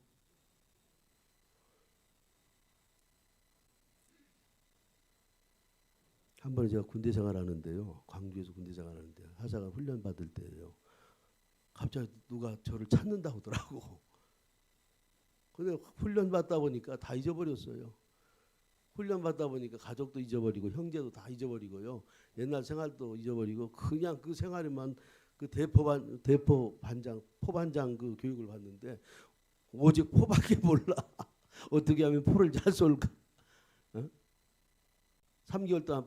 A: 한 번에 제가 군대 생활하는데요. 광주에서 군대 생활하는데 하사관 훈련 받을 때예요. 갑자기 누가 저를 찾는다고 하더라고. 근데 훈련 받다 보니까 다 잊어버렸어요. 훈련 받다 보니까 가족도 잊어버리고 형제도 다 잊어버리고요. 옛날 생활도 잊어버리고 그냥 그 생활에만 그 대포 반장 포반장 그 교육을 받는데 오직 포밖에 몰라. 어떻게 하면 포를 잘 쏠까? 어? 3개월 동안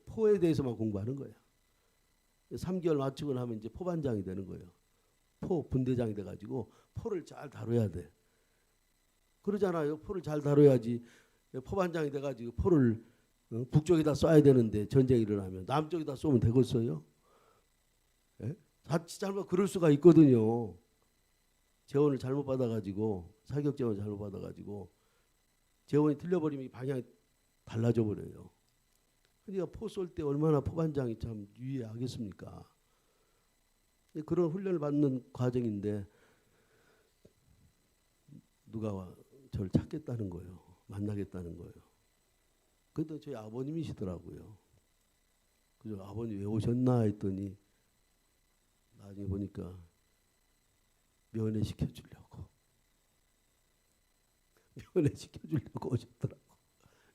A: 포에 대해서만 공부하는 거야. 3개월 맞추고 나면 이제 포반장이 되는 거예요. 포 분대장이 돼가지고 포를 잘 다뤄야 돼. 그러잖아요. 포를 잘 다뤄야지. 포반장이 돼가지고 포를 북쪽에다 쏴야 되는데 전쟁이 일어나면 남쪽에다 쏘면 되겠어요? 예? 자칫 잘못 그럴 수가 있거든요. 재원을 잘못 받아가지고 사격 재원 잘못 받아가지고 재원이 틀려버리면 방향이 달라져 버려요. 그러니까 포 쏠 때 얼마나 포반장이 참 유의하겠습니까? 그런 훈련을 받는 과정인데 누가 저를 찾겠다는 거예요. 만나겠다는 거예요. 그때 저희 아버님이시더라고요. 그래서 아버님 왜 오셨나 했더니 나중에 보니까 면회시켜주려고 면회시켜주려고 오셨더라고.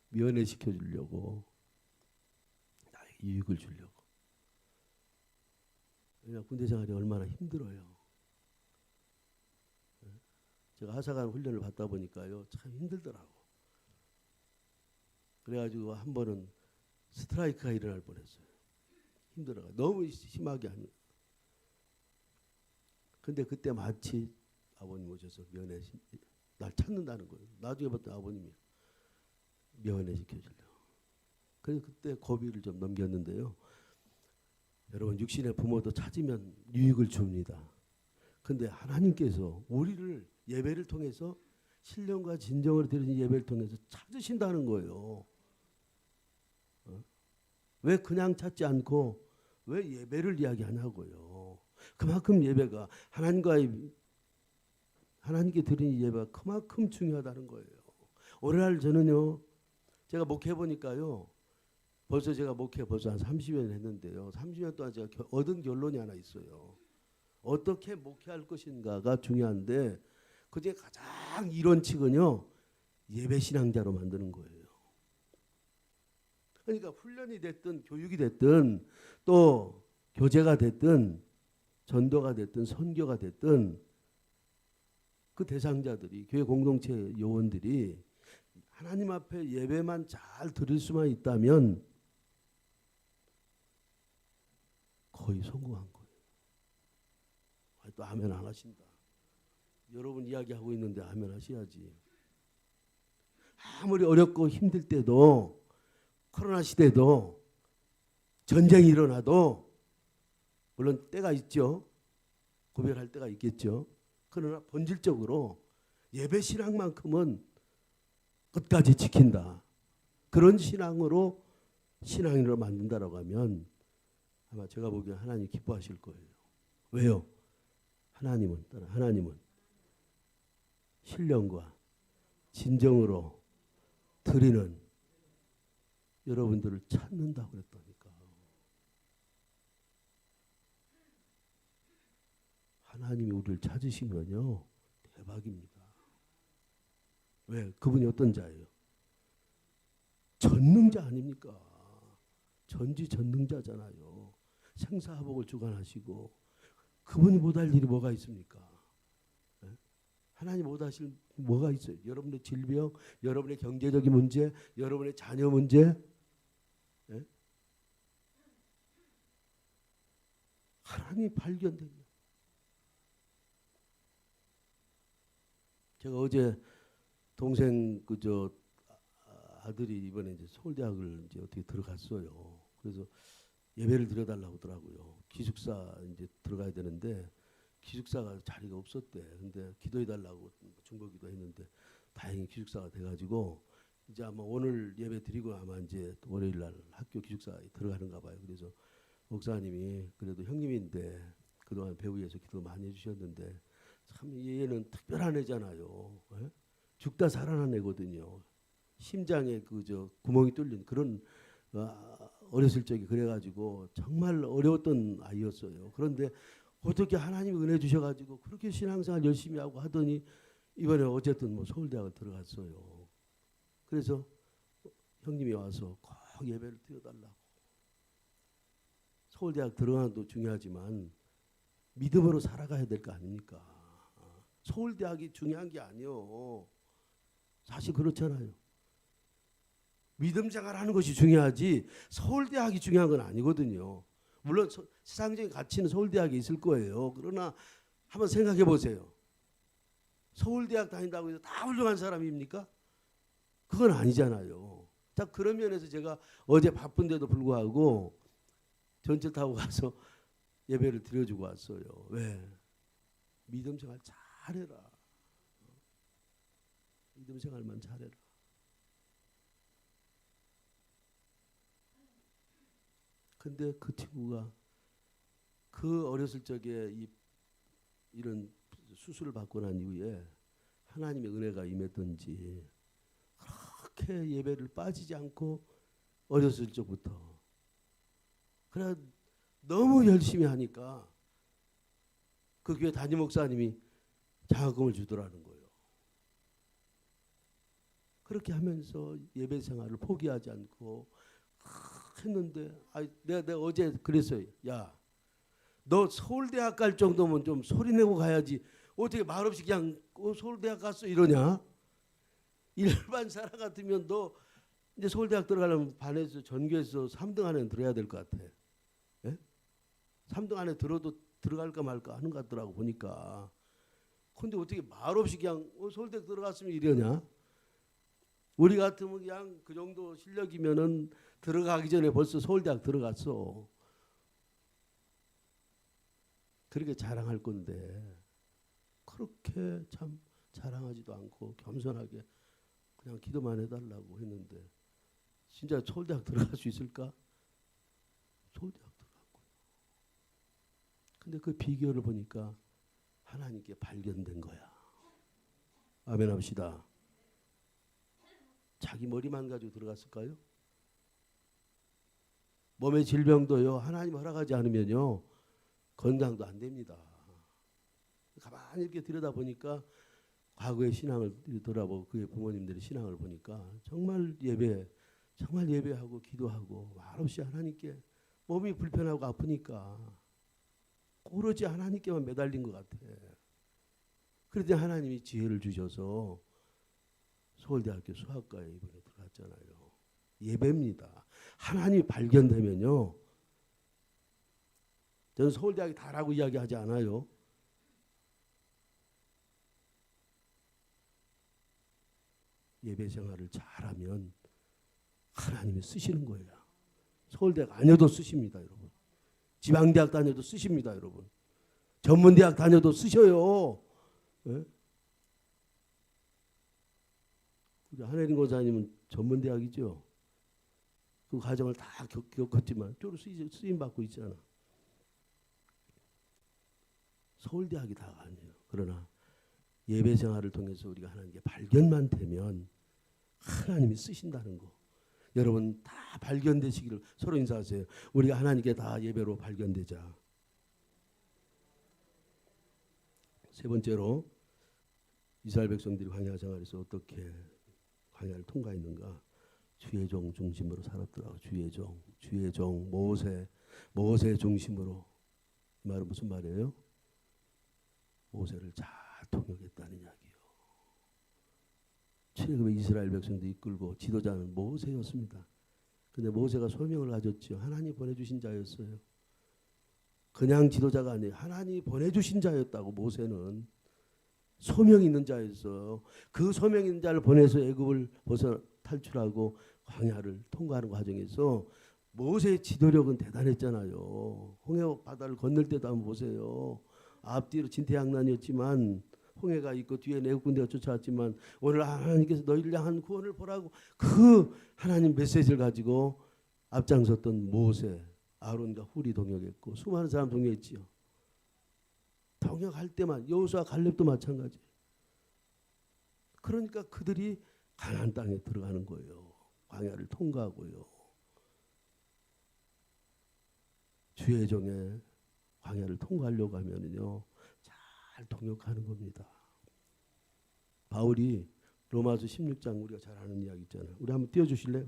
A: 면회시켜주려고 나에게 유익을 주려고. 왜냐하면 군대 생활이 얼마나 힘들어요. 제가 하사관 훈련을 받다 보니까요 참 힘들더라고. 그래가지고 한 번은 스트라이크가 일어날 뻔했어요. 힘들어가 너무 심하게 하니. 근데 그때 마치 아버님 오셔서 면회 날 찾는다는 거예요. 나중에 봤더니 아버님이 면회시켜주려고. 그래서 그때 고비를 좀 넘겼는데요. 여러분 육신의 부모도 찾으면 유익을 줍니다. 근데 하나님께서 우리를 예배를 통해서 신령과 진정으로 드리는 예배를 통해서 찾으신다는 거예요. 왜 그냥 찾지 않고 왜 예배를 이야기하냐고요. 그만큼 예배가 하나님께 드리는 예배가 그만큼 중요하다는 거예요. 오늘날 저는요. 제가 목회 보니까요. 벌써 제가 목회 벌써 한 30년 했는데요. 30년 동안 제가 얻은 결론이 하나 있어요. 어떻게 목회할 것인가가 중요한데 그중에 가장 이론칙은요. 예배신앙자로 만드는 거예요. 그러니까 훈련이 됐든 교육이 됐든 또 교제가 됐든 전도가 됐든 선교가 됐든 그 대상자들이 교회 공동체 요원들이 하나님 앞에 예배만 잘 드릴 수만 있다면 거의 성공한 거예요. 또 아멘 안 하신다. 여러분 이야기하고 있는데 아멘 하셔야지. 아무리 어렵고 힘들 때도 코로나 시대도 전쟁이 일어나도 물론 때가 있죠. 구별할 때가 있겠죠. 그러나 본질적으로 예배 신앙만큼은 끝까지 지킨다. 그런 신앙으로 신앙인으로 만든다라고 하면 아마 제가 보기엔 하나님 기뻐하실 거예요. 왜요? 하나님은 신령과 진정으로 드리는 여러분들을 찾는다고 그랬다니까. 하나님이 우리를 찾으시면요 대박입니다. 왜? 그분이 어떤 자예요? 전능자 아닙니까? 전지전능자잖아요. 생사화복을 주관하시고 그분이 못할 일이 뭐가 있습니까? 네? 하나님 못하실 뭐가 있어요? 여러분의 질병, 여러분의 경제적인 문제, 여러분의 자녀 문제, 네? 하나님이 발견되면. 제가 어제 동생 그저 아들이 이번에 이제 서울대학을 이제 어떻게 들어갔어요. 그래서 예배를 드려달라고 하더라고요. 기숙사 이제 들어가야 되는데 기숙사가 자리가 없었대. 근데 기도해달라고 중보기도 했는데 다행히 기숙사가 돼가지고 이제 아마 오늘 예배 드리고 아마 이제 월요일 날 학교 기숙사에 들어가는가 봐요. 그래서 목사님이 그래도 형님인데 그동안 배우 위해서 기도 많이 해주셨는데 참 얘는 특별한 애잖아요. 에? 죽다 살아난 애거든요. 심장에 그저 구멍이 뚫린 그런 어렸을 적에 그래가지고 정말 어려웠던 아이였어요. 그런데 어떻게 하나님이 은혜 주셔가지고 그렇게 신앙생활 열심히 하고 하더니 이번에 어쨌든 뭐 서울대학을 들어갔어요. 그래서 형님이 와서 꼭 예배를 드려달라고. 서울대학 들어가는 것도 중요하지만 믿음으로 살아가야 될 거 아닙니까? 서울대학이 중요한 게 아니요. 사실 그렇잖아요. 믿음 생활하는 것이 중요하지 서울대학이 중요한 건 아니거든요. 물론 세상적인 가치는 서울대학에 있을 거예요. 그러나 한번 생각해 보세요. 서울대학 다닌다고 해서 다 훌륭한 사람입니까? 그건 아니잖아요. 자, 그런 면에서 제가 어제 바쁜데도 불구하고 전철 타고 가서 예배를 드려주고 왔어요. 왜? 믿음 생활 잘해라. 믿음 생활만 잘해라. 근데 그 친구가 그 어렸을 적에 이런 수술을 받고 난 이후에 하나님의 은혜가 임했던지 그렇게 예배를 빠지지 않고 어렸을 적부터 그래 너무 열심히 하니까 그 교회 담임 목사님이 장학금을 주더라는 거예요. 그렇게 하면서 예배 생활을 포기하지 않고 했는데 내가 어제 그랬어요. 야, 너 서울대학 갈 정도면 좀 소리내고 가야지. 어떻게 말없이 그냥 서울대학 갔어 이러냐? 일반 사람 같으면 너 이제 서울대학 들어가려면 반에서 전교에서 3등 안에 들어야 될 것 같아. 예? 3등 안에 들어도 들어갈까 말까 하는 것 같더라고 보니까. 근데 어떻게 말없이 그냥 서울대 들어갔으면 이러냐? 우리 같으면 그냥 그 정도 실력이면은 들어가기 전에 벌써 서울대학 들어갔어. 그렇게 자랑할 건데 그렇게 참 자랑하지도 않고 겸손하게 그냥 기도만 해달라고 했는데 진짜 서울대학 들어갈 수 있을까? 서울대학 들어갔고요. 근데 그 비결을 보니까 하나님께 발견된 거야. 아멘 합시다. 자기 머리만 가지고 들어갔을까요? 몸의 질병도요 하나님 허락하지 않으면요 건강도 안 됩니다. 가만히 이렇게 들여다보니까 과거의 신앙을 돌아보고 그의 부모님들의 신앙을 보니까 정말 예배하고 기도하고 말없이 하나님께 몸이 불편하고 아프니까 오로지 하나님께만 매달린 것 같아. 그런데 하나님이 지혜를 주셔서 서울대학교 수학과에 이번에 들어갔잖아요. 예배입니다. 하나님이 발견되면요. 저는 서울대학이 다라고 이야기하지 않아요. 예배 생활을 잘하면 하나님이 쓰시는 거예요. 서울대학 아니어도 쓰십니다, 여러분. 지방대학 다녀도 쓰십니다, 여러분. 전문대학 다녀도 쓰셔요. 네? 우리 한혜린 권사님은 전문대학이죠. 그 과정을 다 겪었지만 쪼로 쓰임 받고 있잖아. 서울대학이 다가 아니에요. 그러나 예배 생활을 통해서 우리가 하나님께 발견만 되면 하나님이 쓰신다는 거. 여러분 다 발견되시기를 서로 인사하세요. 우리가 하나님께 다 예배로 발견되자. 세 번째로 이스라엘 백성들이 광야 생활에서 어떻게 광야를 통과했는가? 주의 종 중심으로 살았더라고. 주의 종, 모세 중심으로. 이 말은 무슨 말이에요? 모세를 잘 통역했다는 이야기예요. 출애굽에 이스라엘 백성들 이끌고 지도자는 모세였습니다. 근데 모세가 소명을 가졌죠. 하나님 보내주신 자였어요. 그냥 지도자가 아니에요. 하나님이 보내주신 자였다고. 모세는 소명 있는 자였어요. 그 소명 있는 자를 보내서 애굽을 벗어 탈출하고 광야를 통과하는 과정에서 모세의 지도력은 대단했잖아요. 홍해 바다를 건널 때도 한번 보세요. 앞뒤로 진퇴양난이었지만 홍해가 있고 뒤에 애굽 군대가 쫓아왔지만 오늘 하나님께서 너희를 향한 구원을 보라고 그 하나님 메시지를 가지고 앞장섰던 모세, 아론과 훌이 동역했고 수많은 사람 동역했지요. 동역할 때만 여호수아 갈렙도 마찬가지. 그러니까 그들이 가나안 땅에 들어가는 거예요. 광야를 통과하고요. 주의 종의 광야를 통과하려고 하면은요 잘 동역하는 겁니다. 바울이 로마서 16장 우리가 잘 아는 이야기 있잖아요. 우리 한번 띄워주실래요?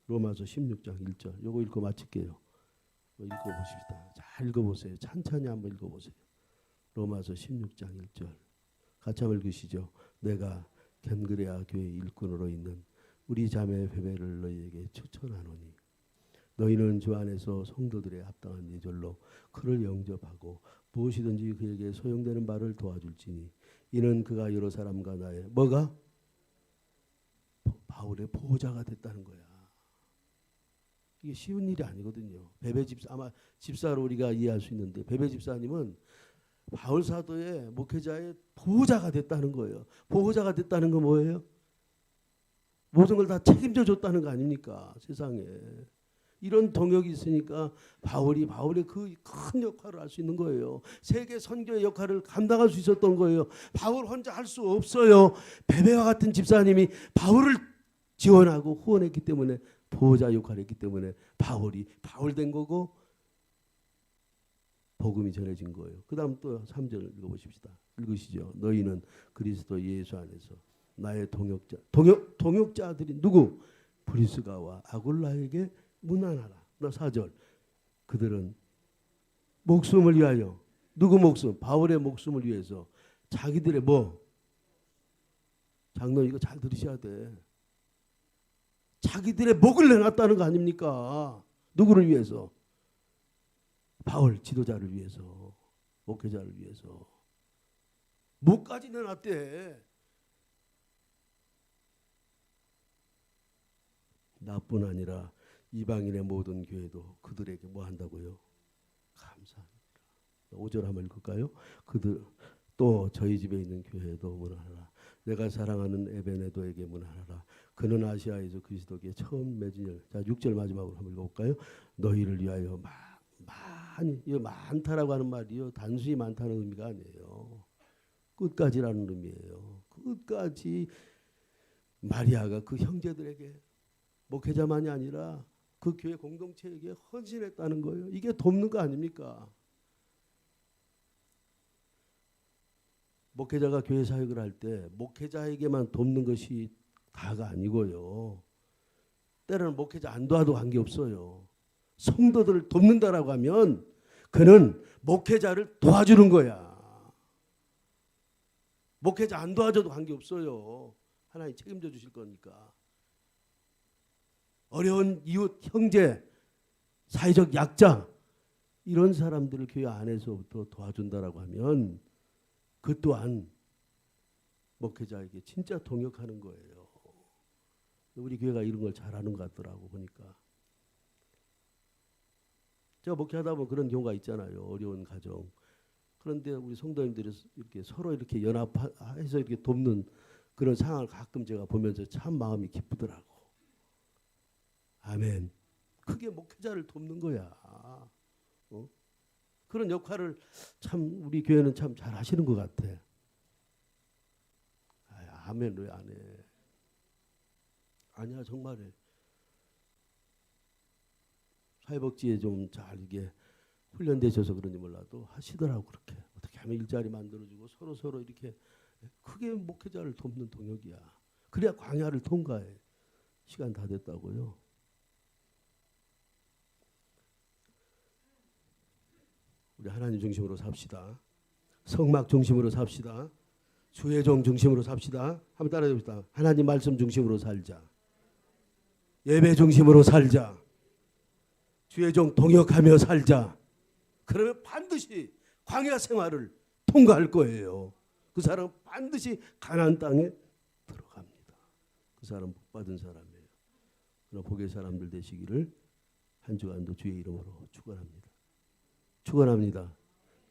A: 로마서 16장 1절. 요거 읽고 마칠게요. 읽어보십시다. 잘 읽어보세요. 찬찬히 한번 읽어보세요. 로마서 16장 1절 같이 한번 읽으시죠. 내가 켄그레아 교회 일꾼으로 있는 우리 자매 베베를 너희에게 추천하노니 너희는 주 안에서 성도들의 합당한 예절로 그를 영접하고 무엇이든지 그에게 소용되는 바를 도와줄지니 이는 그가 여러 사람과 나의 뭐가? 바울의 보호자가 됐다는 거야. 이게 쉬운 일이 아니거든요. 베베 집사 아마 집사로 우리가 이해할 수 있는데 베베 집사님은 바울 사도의 목회자의 보호자가 됐다는 거예요. 보호자가 됐다는 건 뭐예요? 모든 걸 다 책임져 줬다는 거 아닙니까? 세상에. 이런 동역이 있으니까 바울의 그 큰 역할을 할 수 있는 거예요. 세계 선교의 역할을 감당할 수 있었던 거예요. 바울 혼자 할 수 없어요. 베베와 같은 집사님이 바울을 지원하고 후원했기 때문에 보호자 역할을 했기 때문에 바울이 바울 된 거고 복음이 전해진 거예요. 그 다음 또 3절 읽어보십시다. 읽으시죠. 너희는 그리스도 예수 안에서 나의 동역자들이 누구? 브리스가와 아굴라에게 문안하라. 나 4절 그들은 목숨을 위하여 누구 목숨? 바울의 목숨을 위해서 자기들의 뭐? 장로 이거 잘 들으셔야 돼. 자기들의 목을 내놨다는 거 아닙니까? 누구를 위해서? 바울 지도자를 위해서, 목회자를 위해서. 목까지 내놨대. 나뿐 아니라 이방인의 모든 교회도 그들에게 뭐 한다고요? 감사합니다. 5절 한번 읽을까요? 그들 또 저희 집에 있는 교회도 문안하라. 내가 사랑하는 에베네도에게 문안하라. 그는 아시아에서 그리스도께 처음 맺은 열. 자 6절 마지막으로 한번 읽어볼까요? 너희를 위하여 많이 이 많다라고 하는 말이요 단순히 많다는 의미가 아니에요. 끝까지라는 의미예요. 끝까지 마리아가 그 형제들에게 목회자만이 아니라 그 교회 공동체에게 헌신했다는 거예요. 이게 돕는 거 아닙니까? 목회자가 교회 사역을 할 때 목회자에게만 돕는 것이 다가 아니고요. 때로는 목회자 안 도와도 관계없어요. 성도들을 돕는다라고 하면 그는 목회자를 도와주는 거야. 목회자 안 도와줘도 관계없어요. 하나님 책임져 주실 거니까. 어려운 이웃, 형제, 사회적 약자 이런 사람들을 교회 안에서부터 도와준다라고 하면 그 또한 목회자에게 진짜 동역하는 거예요. 우리 교회가 이런 걸 잘하는 것 같더라고 보니까. 제가 목회하다 보면 그런 경우가 있잖아요. 어려운 가정. 그런데 우리 성도님들이 이렇게 서로 이렇게 연합해서 이렇게 돕는 그런 상황을 가끔 제가 보면서 참 마음이 기쁘더라고. 아멘. 그게 목회자를 돕는 거야. 그런 역할을 참 우리 교회는 참 잘 하시는 것 같아. 아멘 왜 안 해? 아니야 정말에. 사회복지에 좀 잘 이게 훈련되셔서 그런지 몰라도 하시더라고 그렇게. 어떻게 하면 일자리 만들어주고 서로 이렇게 크게 목회자를 돕는 동역이야. 그래야 광야를 통과해. 시간 다 됐다고요. 우리 하나님 중심으로 삽시다. 성막 중심으로 삽시다. 주의 종 중심으로 삽시다. 한번 따라해 봅시다. 하나님 말씀 중심으로 살자. 예배 중심으로 살자. 주의 종 동역하며 살자. 그러면 반드시 광야 생활을 통과할 거예요. 그 사람은 반드시 가나안 땅에 들어갑니다. 그 사람 복 받은 사람이에요. 그러나 복의 사람들 되시기를 한 주간도 주의 이름으로 축원합니다. 축원합니다.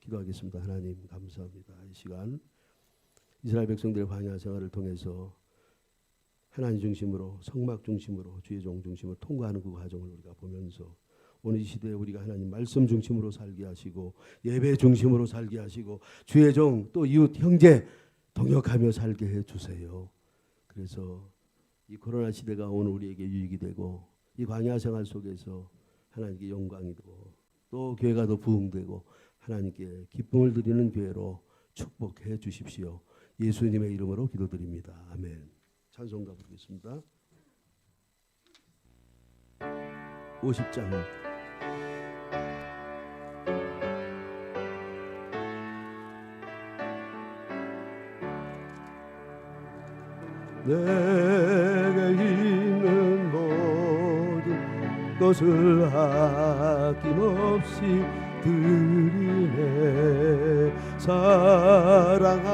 A: 기도하겠습니다. 하나님 감사합니다. 이 시간 이스라엘 백성들의 광야 생활을 통해서 하나님 중심으로 성막 중심으로 주의 종 중심으로 통과하는 그 과정을 우리가 보면서 오늘 이 시대에 우리가 하나님 말씀 중심으로 살게 하시고 예배 중심으로 살게 하시고 주의 종 또 이웃 형제 동역하며 살게 해주세요. 그래서 이 코로나 시대가 오늘 우리에게 유익이 되고 이 광야 생활 속에서 하나님께 영광이 되고 또 교회가 더 부흥되고 하나님께 기쁨을 드리는 교회로 축복해 주십시오. 예수님의 이름으로 기도드립니다. 아멘. 찬송가 부르겠습니다. 50장 내게 있는 모든 것을 아낌없이 드리네. 사랑하고